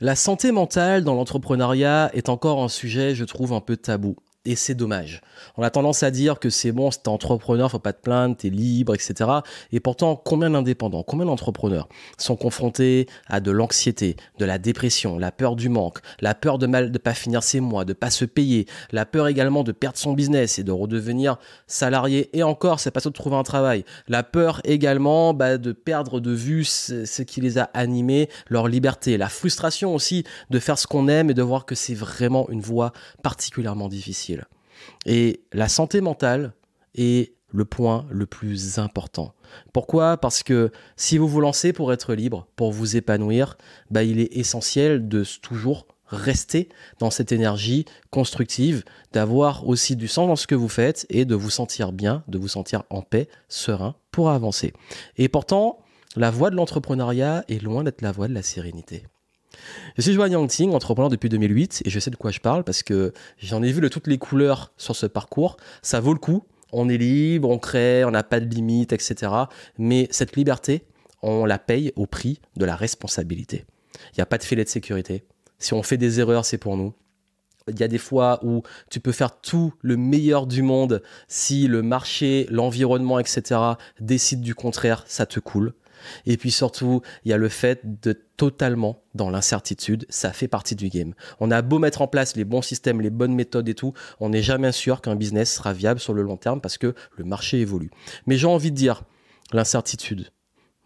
La santé mentale dans l'entrepreneuriat est encore un sujet, je trouve, un peu tabou. Et c'est dommage. On a tendance à dire que c'est bon, si t'es entrepreneur, faut pas te plaindre, t'es libre, etc. Et pourtant, combien d'indépendants, combien d'entrepreneurs sont confrontés à de l'anxiété, de la dépression, la peur du manque, la peur de pas finir ses mois, de pas se payer, la peur également de perdre son business et de redevenir salarié. Et encore, c'est pas ça de trouver un travail. La peur également de perdre de vue ce qui les a animés, leur liberté. La frustration aussi de faire ce qu'on aime et de voir que c'est vraiment une voie particulièrement difficile. Et la santé mentale est le point le plus important. Pourquoi ? Parce que si vous vous lancez pour être libre, pour vous épanouir, il est essentiel de toujours rester dans cette énergie constructive, d'avoir aussi du sens dans ce que vous faites et de vous sentir bien, de vous sentir en paix, serein pour avancer. Et pourtant, la voie de l'entrepreneuriat est loin d'être la voie de la sérénité. Je suis Joanne Yangting, entrepreneur depuis 2008 et je sais de quoi je parle parce que j'en ai vu de toutes les couleurs sur ce parcours. Ça vaut le coup, on est libre, on crée, on n'a pas de limites, etc. Mais cette liberté, on la paye au prix de la responsabilité. Il n'y a pas de filet de sécurité. Si on fait des erreurs, c'est pour nous. Il y a des fois où tu peux faire tout le meilleur du monde. Si le marché, l'environnement, etc. décide du contraire, ça te coule. Et puis surtout, il y a le fait de totalement dans l'incertitude, ça fait partie du game. On a beau mettre en place les bons systèmes, les bonnes méthodes et tout, on n'est jamais sûr qu'un business sera viable sur le long terme parce que le marché évolue. Mais j'ai envie de dire, l'incertitude,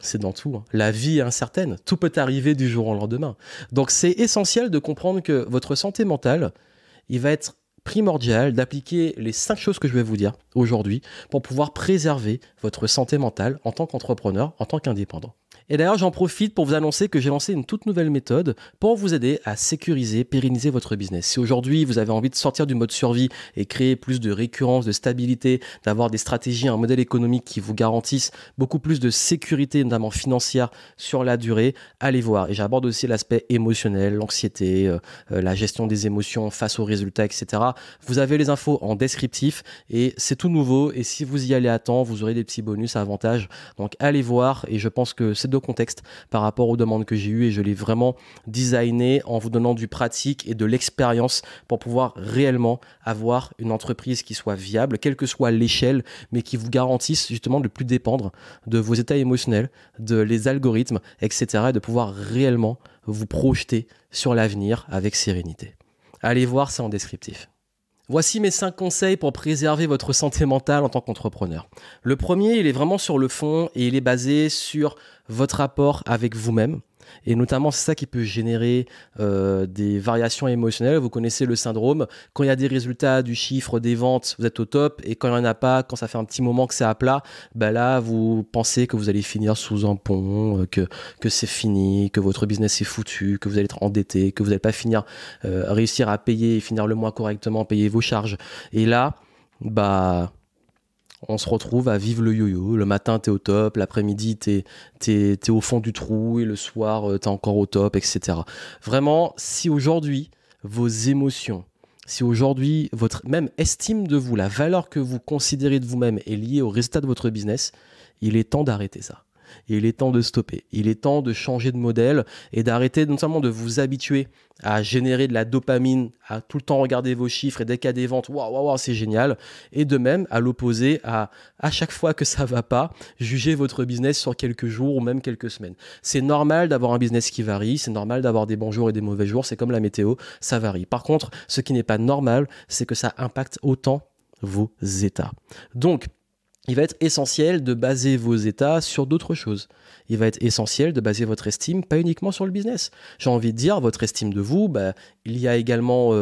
c'est dans tout. La vie est incertaine, tout peut arriver du jour au lendemain. Donc c'est essentiel de comprendre que votre santé mentale, il va être primordial d'appliquer les 5 choses que je vais vous dire aujourd'hui pour pouvoir préserver votre santé mentale en tant qu'entrepreneur, en tant qu'indépendant. Et d'ailleurs, j'en profite pour vous annoncer que j'ai lancé une toute nouvelle méthode pour vous aider à sécuriser, pérenniser votre business. Si aujourd'hui, vous avez envie de sortir du mode survie et créer plus de récurrence, de stabilité, d'avoir des stratégies, un modèle économique qui vous garantissent beaucoup plus de sécurité, notamment financière, sur la durée, allez voir. Et j'aborde aussi l'aspect émotionnel, l'anxiété, la gestion des émotions face aux résultats, etc. Vous avez les infos en descriptif et c'est tout nouveau. Et si vous y allez à temps, vous aurez des petits bonus, avantages. Donc allez voir et je pense que c'est de contexte par rapport aux demandes que j'ai eues et je l'ai vraiment designé en vous donnant du pratique et de l'expérience pour pouvoir réellement avoir une entreprise qui soit viable, quelle que soit l'échelle, mais qui vous garantisse justement de ne plus dépendre de vos états émotionnels, de les algorithmes, etc. et de pouvoir réellement vous projeter sur l'avenir avec sérénité. Allez voir, c'est en descriptif. Voici mes 5 conseils pour préserver votre santé mentale en tant qu'entrepreneur. Le premier, il est vraiment sur le fond et il est basé sur votre rapport avec vous-même. Et notamment, c'est ça qui peut générer des variations émotionnelles. Vous connaissez le syndrome. Quand il y a des résultats du chiffre des ventes, vous êtes au top. Et quand il n'y en a pas, quand ça fait un petit moment que c'est à plat, là, vous pensez que vous allez finir sous un pont, que c'est fini, que votre business est foutu, que vous allez être endetté, que vous n'allez pas réussir à payer et finir le mois correctement, payer vos charges. Et là, on se retrouve à vivre le yo-yo. Le matin, t'es au top. L'après-midi, t'es au fond du trou. Et le soir, t'es encore au top, etc. Vraiment, si aujourd'hui, vos émotions, si aujourd'hui, votre même estime de vous, la valeur que vous considérez de vous-même est liée au résultat de votre business, il est temps d'arrêter ça. Il est temps de stopper. Il est temps de changer de modèle et d'arrêter non seulement de vous habituer à générer de la dopamine, à tout le temps regarder vos chiffres et dès qu'il y a des ventes, waouh, c'est génial. Et de même, à l'opposé, à chaque fois que ça va pas, juger votre business sur quelques jours ou même quelques semaines. C'est normal d'avoir un business qui varie, c'est normal d'avoir des bons jours et des mauvais jours, c'est comme la météo, ça varie. Par contre, ce qui n'est pas normal, c'est que ça impacte autant vos états. Donc, il va être essentiel de baser vos états sur d'autres choses. Il va être essentiel de baser votre estime pas uniquement sur le business. J'ai envie de dire, votre estime de vous, il y a également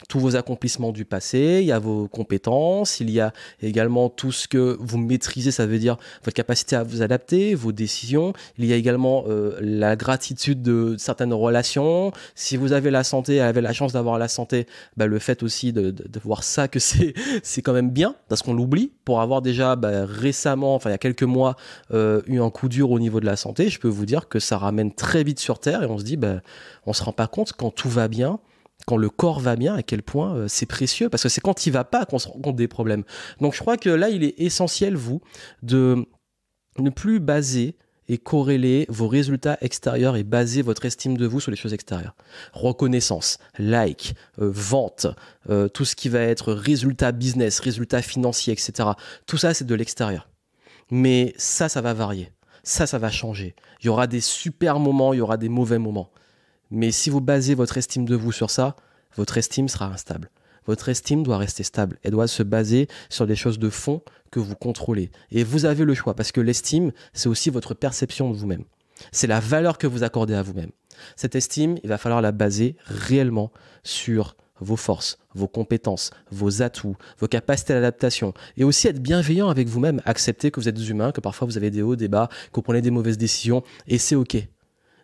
tous vos accomplissements du passé, il y a vos compétences, il y a également tout ce que vous maîtrisez, ça veut dire votre capacité à vous adapter, vos décisions. Il y a également la gratitude de certaines relations. Si vous avez la santé, avez la chance d'avoir la santé, le fait aussi de voir ça que c'est quand même bien, parce qu'on l'oublie. Pour avoir déjà récemment, il y a quelques mois, eu un coup dur au niveau de la santé, je peux vous dire que ça ramène très vite sur terre et on se dit, on se rend pas compte quand tout va bien, quand le corps va bien, à quel point c'est précieux, parce que c'est quand il va pas qu'on se rend compte des problèmes. Donc je crois que là, il est essentiel, vous, de ne plus baser et corréler vos résultats extérieurs et baser votre estime de vous sur les choses extérieures. Reconnaissance, like, vente, tout ce qui va être résultat business, résultat financier, etc. Tout ça, c'est de l'extérieur. Mais ça va varier. Ça va changer. Il y aura des super moments, il y aura des mauvais moments. Mais si vous basez votre estime de vous sur ça, votre estime sera instable. Votre estime doit rester stable. Elle doit se baser sur des choses de fond que vous contrôlez. Et vous avez le choix, parce que l'estime, c'est aussi votre perception de vous-même. C'est la valeur que vous accordez à vous-même. Cette estime, il va falloir la baser réellement sur vos forces, vos compétences, vos atouts, vos capacités d'adaptation. Et aussi être bienveillant avec vous-même. Accepter que vous êtes humain, que parfois vous avez des hauts, des bas, que vous prenez des mauvaises décisions. Et c'est OK.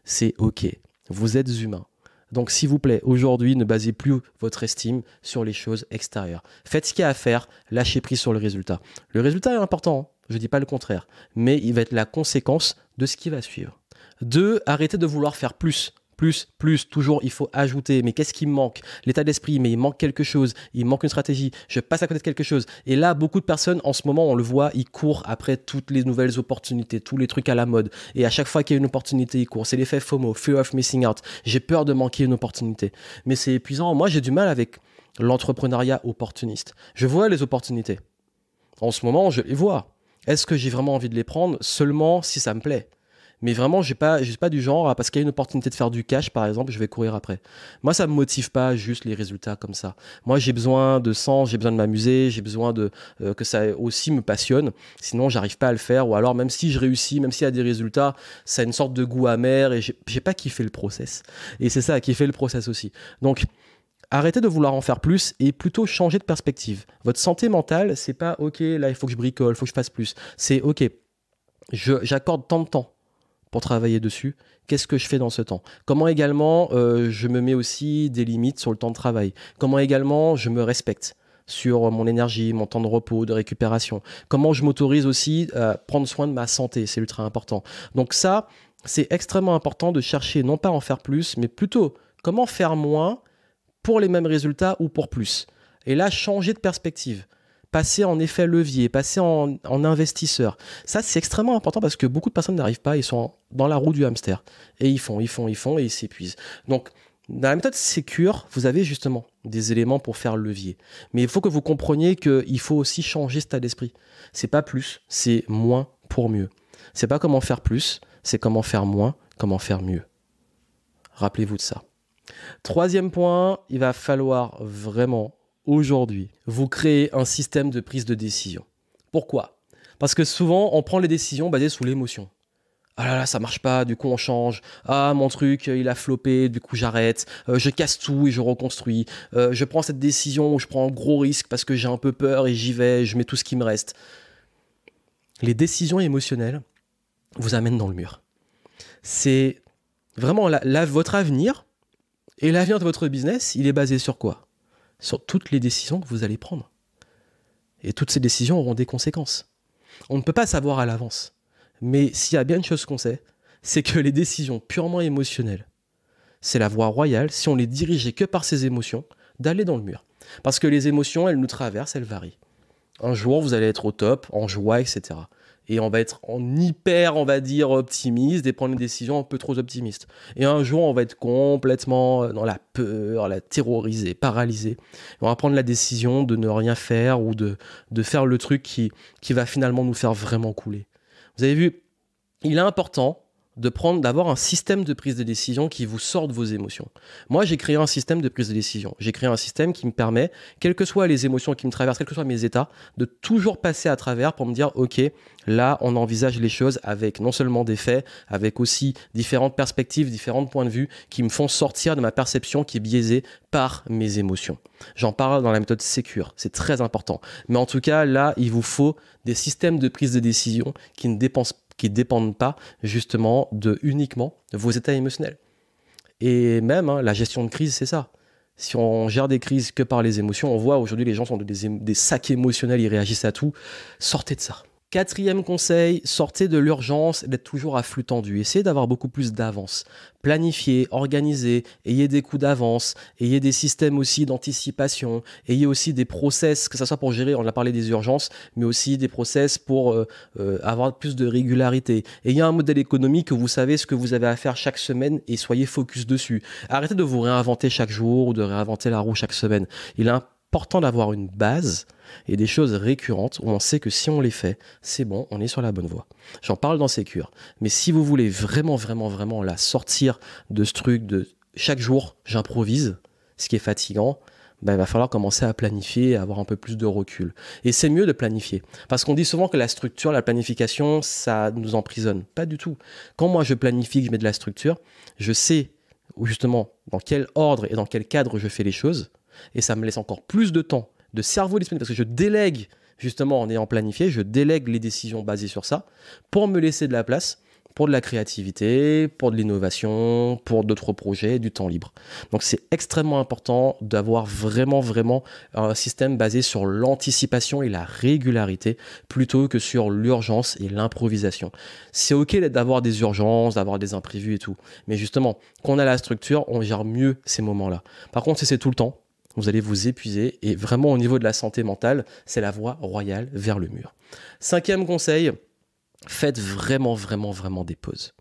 C'est OK. Vous êtes humain. Donc, s'il vous plaît, aujourd'hui, ne basez plus votre estime sur les choses extérieures. Faites ce qu'il y a à faire, lâchez prise sur le résultat. Le résultat est important, je ne dis pas le contraire, mais il va être la conséquence de ce qui va suivre. 2, arrêtez de vouloir faire plus. Plus, toujours, il faut ajouter. Mais qu'est-ce qui me manque? L'état d'esprit, mais il manque quelque chose, il manque une stratégie, je passe à côté de quelque chose. Et là, beaucoup de personnes, en ce moment, on le voit, ils courent après toutes les nouvelles opportunités, tous les trucs à la mode. Et à chaque fois qu'il y a une opportunité, ils courent. C'est l'effet FOMO, Fear of Missing Out. J'ai peur de manquer une opportunité. Mais c'est épuisant. Moi, j'ai du mal avec l'entrepreneuriat opportuniste. Je vois les opportunités. En ce moment, je les vois. Est-ce que j'ai vraiment envie de les prendre? Seulement si ça me plaît. Mais vraiment, je suis pas du genre, parce qu'il y a une opportunité de faire du cash, par exemple, je vais courir après. Moi, ça me motive pas juste les résultats comme ça. Moi, j'ai besoin de sens, j'ai besoin de m'amuser, j'ai besoin que ça aussi me passionne. Sinon, j'arrive pas à le faire. Ou alors, même si je réussis, même s'il y a des résultats, ça a une sorte de goût amer et j'ai pas kiffé le process. Et c'est ça, kiffer le process aussi. Donc, arrêtez de vouloir en faire plus et plutôt changer de perspective. Votre santé mentale, c'est pas OK, là, il faut que je bricole, il faut que je fasse plus. C'est OK, j'accorde tant de temps pour travailler dessus, qu'est-ce que je fais dans ce temps? Comment également je me mets aussi des limites sur le temps de travail? Comment également je me respecte sur mon énergie, mon temps de repos, de récupération? Comment je m'autorise aussi à prendre soin de ma santé? C'est ultra important. Donc ça, c'est extrêmement important de chercher, non pas en faire plus, mais plutôt comment faire moins pour les mêmes résultats ou pour plus. Et là, changer de perspective. Passer en effet levier, passer en investisseur. Ça, c'est extrêmement important parce que beaucoup de personnes n'arrivent pas, ils sont dans la roue du hamster. Et ils font et ils s'épuisent. Donc, dans la méthode Secure, vous avez justement des éléments pour faire levier. Mais il faut que vous compreniez qu'il faut aussi changer cet état d'esprit. C'est pas plus, c'est moins pour mieux. C'est pas comment faire plus, c'est comment faire moins, comment faire mieux. Rappelez-vous de ça. 3e point, il va falloir vraiment aujourd'hui, vous créez un système de prise de décision. Pourquoi? Parce que souvent, on prend les décisions basées sous l'émotion. Ah là là, ça marche pas, du coup on change. Ah, mon truc, il a floppé, du coup j'arrête. Je casse tout et je reconstruis. Je prends cette décision où je prends un gros risque parce que j'ai un peu peur et j'y vais, je mets tout ce qui me reste. Les décisions émotionnelles vous amènent dans le mur. C'est vraiment votre avenir et l'avenir de votre business, il est basé sur quoi? Sur toutes les décisions que vous allez prendre. Et toutes ces décisions auront des conséquences. On ne peut pas savoir à l'avance. Mais s'il y a bien une chose qu'on sait, c'est que les décisions purement émotionnelles, c'est la voie royale, si on les dirigeait que par ces émotions, d'aller dans le mur. Parce que les émotions, elles nous traversent, elles varient. Un jour, vous allez être au top, en joie, etc. Et on va être en hyper, on va dire, optimiste et prendre une décision un peu trop optimiste. Et un jour, on va être complètement dans la peur, la terrorisé, paralysé. Et on va prendre la décision de ne rien faire ou de faire le truc qui va finalement nous faire vraiment couler. Vous avez vu, il est important d'avoir un système de prise de décision qui vous sort de vos émotions. Moi, j'ai créé un système de prise de décision. J'ai créé un système qui me permet, quelles que soient les émotions qui me traversent, quels que soient mes états, de toujours passer à travers pour me dire, OK, là, on envisage les choses avec non seulement des faits, avec aussi différentes perspectives, différents points de vue qui me font sortir de ma perception qui est biaisée par mes émotions. J'en parle dans la méthode Secure. C'est très important. Mais en tout cas, là, il vous faut des systèmes de prise de décision qui ne dépendent pas justement uniquement de vos états émotionnels. Et même la gestion de crise, c'est ça. Si on gère des crises que par les émotions, on voit aujourd'hui les gens sont des sacs émotionnels, ils réagissent à tout. Sortez de ça. 4e conseil, sortez de l'urgence d'être toujours à flux tendu. Essayez d'avoir beaucoup plus d'avance. Planifiez, organisez, ayez des coups d'avance, ayez des systèmes aussi d'anticipation, ayez aussi des process, que ce soit pour gérer, on a parlé des urgences, mais aussi des process pour avoir plus de régularité. Ayez un modèle économique où vous savez ce que vous avez à faire chaque semaine et soyez focus dessus. Arrêtez de vous réinventer chaque jour ou de réinventer la roue chaque semaine. Il est important d'avoir une base et des choses récurrentes où on sait que si on les fait, c'est bon, on est sur la bonne voie. J'en parle dans Sécure. Mais si vous voulez vraiment, vraiment, vraiment là, sortir de ce truc de chaque jour, j'improvise, ce qui est fatigant, ben, il va falloir commencer à planifier et avoir un peu plus de recul. Et c'est mieux de planifier. Parce qu'on dit souvent que la structure, la planification, ça nous emprisonne. Pas du tout. Quand moi je planifie, que je mets de la structure, je sais justement dans quel ordre et dans quel cadre je fais les choses. Et ça me laisse encore plus de temps, de cerveau disponible, parce que je délègue, justement en ayant planifié, je délègue les décisions basées sur ça pour me laisser de la place pour de la créativité, pour de l'innovation, pour d'autres projets, du temps libre. Donc c'est extrêmement important d'avoir vraiment, vraiment un système basé sur l'anticipation et la régularité plutôt que sur l'urgence et l'improvisation. C'est ok d'avoir des urgences, d'avoir des imprévus et tout, mais justement, quand on a la structure, on gère mieux ces moments-là. Par contre, si c'est tout le temps, vous allez vous épuiser et vraiment au niveau de la santé mentale, c'est la voie royale vers le mur. 5e conseil, faites vraiment, vraiment, vraiment des pauses.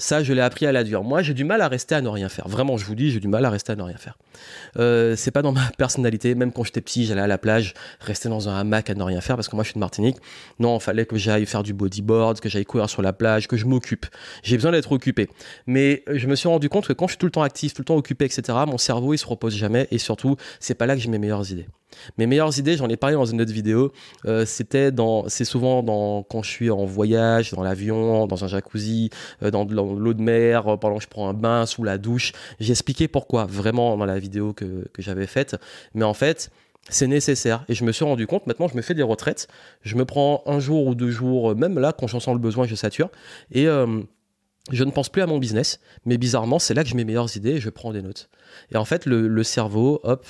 Ça, je l'ai appris à la dure. Moi, j'ai du mal à rester à ne rien faire. Vraiment, je vous dis, j'ai du mal à rester à ne rien faire. C'est pas dans ma personnalité. Même quand j'étais petit, j'allais à la plage, rester dans un hamac à ne rien faire parce que moi, je suis de Martinique. Non, il fallait que j'aille faire du bodyboard, que j'aille courir sur la plage, que je m'occupe. J'ai besoin d'être occupé. Mais je me suis rendu compte que quand je suis tout le temps actif, tout le temps occupé, etc., mon cerveau, il se repose jamais. Et surtout, c'est pas là que j'ai mes meilleures idées. Mes meilleures idées, j'en ai parlé dans une autre vidéo, c'est souvent quand je suis en voyage, dans l'avion, dans un jacuzzi, dans l'eau de mer, pendant que je prends un bain, sous la douche. J'ai expliqué pourquoi, vraiment dans la vidéo que j'avais faite. Mais en fait, c'est nécessaire. Et je me suis rendu compte, maintenant je me fais des retraites, je me prends 1 jour ou 2 jours, même là, quand j'en sens le besoin, je sature. Et je ne pense plus à mon business, mais bizarrement, c'est là que j'ai mes meilleures idées et je prends des notes. Et en fait, le cerveau, hop,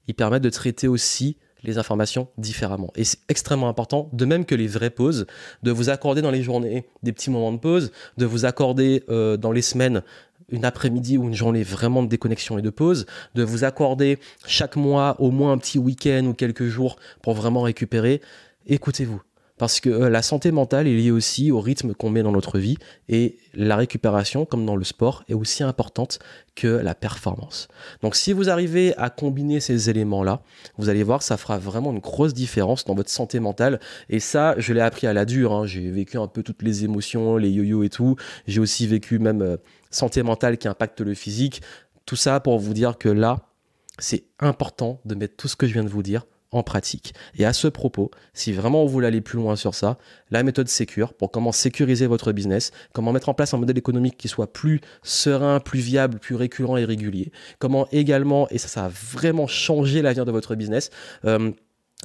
il permet de traiter aussi les informations différemment. Et c'est extrêmement important, de même que les vraies pauses, de vous accorder dans les journées des petits moments de pause, de vous accorder dans les semaines une après-midi ou une journée vraiment de déconnexion et de pause, de vous accorder chaque mois au moins un petit week-end ou quelques jours pour vraiment récupérer. Écoutez-vous. Parce que la santé mentale est liée aussi au rythme qu'on met dans notre vie et la récupération, comme dans le sport, est aussi importante que la performance. Donc si vous arrivez à combiner ces éléments-là, vous allez voir que ça fera vraiment une grosse différence dans votre santé mentale. Et ça, je l'ai appris à la dure, hein. J'ai vécu un peu toutes les émotions, les yo-yo et tout. J'ai aussi vécu même santé mentale qui impacte le physique. Tout ça pour vous dire que là, c'est important de mettre tout ce que je viens de vous dire en pratique. Et à ce propos, si vraiment vous voulez aller plus loin sur ça, la méthode Sécure pour comment sécuriser votre business, comment mettre en place un modèle économique qui soit plus serein, plus viable, plus récurrent et régulier, comment également, et ça va vraiment changer l'avenir de votre business,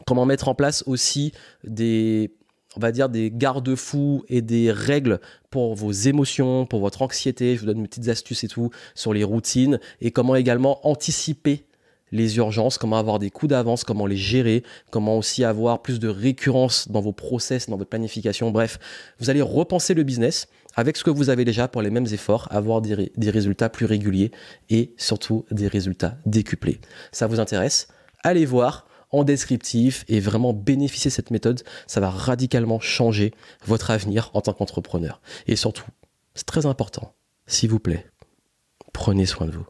comment mettre en place aussi on va dire des garde-fous et des règles pour vos émotions, pour votre anxiété. Je vous donne mes petites astuces et tout sur les routines et comment également anticiper les urgences, comment avoir des coups d'avance, comment les gérer, comment aussi avoir plus de récurrence dans vos process, dans votre planification. Bref, vous allez repenser le business avec ce que vous avez déjà pour les mêmes efforts, avoir des résultats plus réguliers et surtout des résultats décuplés. Ça vous intéresse? Allez voir en descriptif et vraiment bénéficier de cette méthode. Ça va radicalement changer votre avenir en tant qu'entrepreneur. Et surtout, c'est très important, s'il vous plaît, prenez soin de vous.